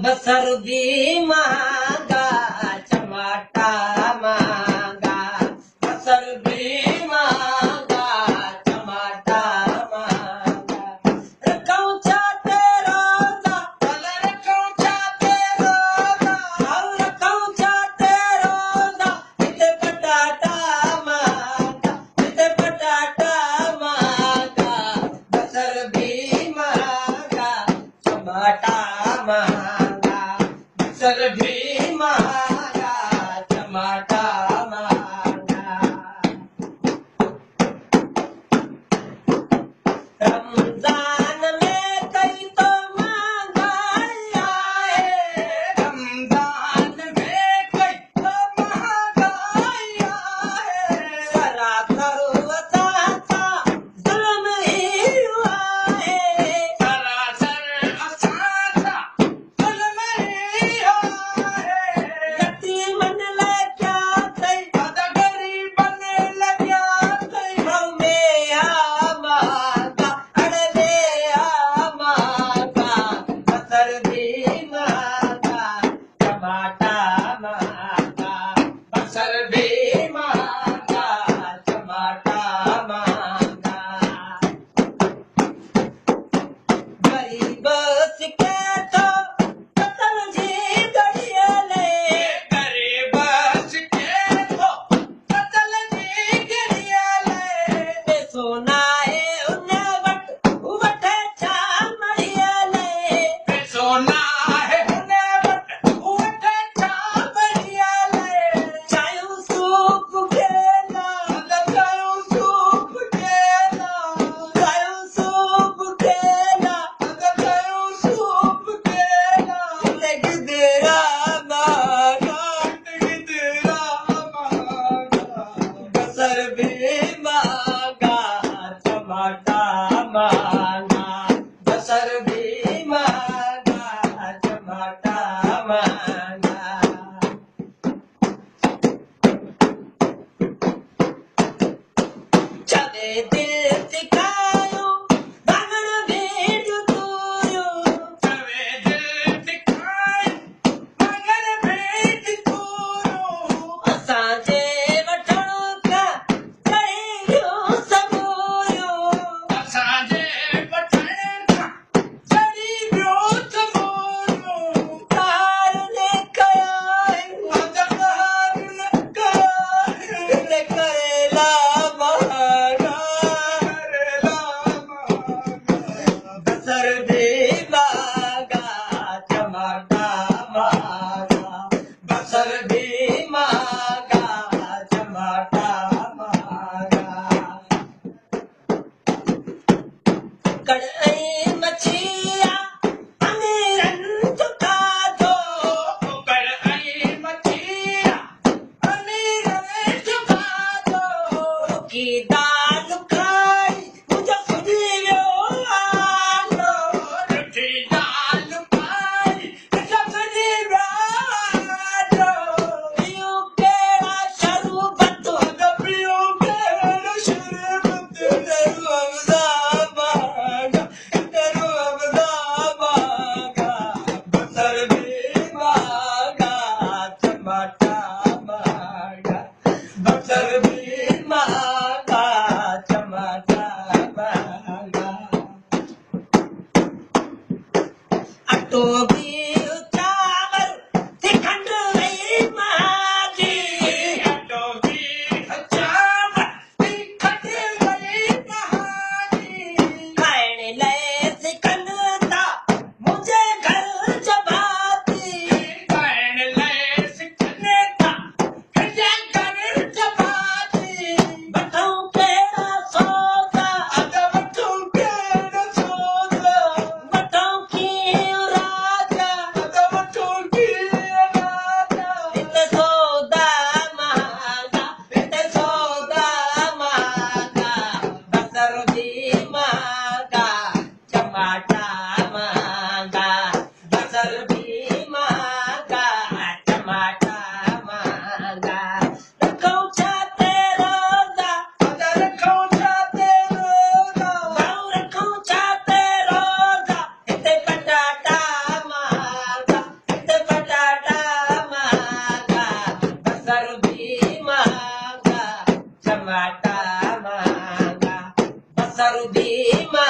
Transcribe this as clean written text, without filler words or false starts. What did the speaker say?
बसर भी महंगा टमाटा महंगा बसर भी महंगा टमाटा महंगा रखूं छा तेरा फल रखूं छा तेरा रखूं छा तेरा हिते पटाटा महंगा हिते पटाटा महंगा बसर भी महंगा टमाटा महंगा बसर भी महंगा टमाटा महंगा रमजान में कई तो महंगाई आए रमजान में कई तो महंगाई आए जरा करो असांसा जुल्म ही हुआ है सरासर असांसा जुल्म ही हुआ है यतीमन ले क्या थई गरीबन लॻिया थई में आ महंगा अड़े आ महंगा बसर भी महंगा टमाटा महंगा बसर भी महंगा टमाटा महंगा गरीब सिके तो कतल जी गड़ियले गरीब सिके तो कतल जी गड़ियले पैसो नाहे उन वटि छा मड़ियले पैसो नाहे उन वटि छा मड़ियले चायूं सूप केला चायूं सूप केला चायूं सूप केला चायूं सूप केला गिदरा महंगा गिदरा महंगा बसर भी महंगा टमाटा महंगा बसर भी महंगा टमाटा महंगा चवे दिल सिखायो भांगण भेट तूयो चवे दिल सिखायो भांगण भेट तूयो असांजे वठण खां चढ़ी वियो समूरियो असांजे वठण खां चढ़ी वियो समूरियो तार ने कया तार ने करेला महंगा बसर भी महंगा टमाटा महंगा बसर भी महंगा टमाटा महंगा कड़ई मछिया अमीरन जो खाधो कड़ई मछिया अमीरन जो खाधो की दाल खाई मुझे सुधी वियो आलो रुठी दाल खाई मुझे सुधी वियो आलो पियो केड़ा शरबत पियो केड़ा शरबत दरू अमदा महंगा दरू अमदा महंगा बसर भी महंगा टमाटा महंगा बसर भी महंगा टमाटा महंगा अटो भी चावल खंड वही महाजी अटो भी चावल खंड वही महाजी खाइण लाइ सिकंद था मुझे घर जबाती खाइण लाइ सिकंद था मुझे घर जबाती वठूं कहिड़ा सौदा वठूं कहिड़ा सौदा वठूं कीअं राजा वाटा मांगा बसरुदी मां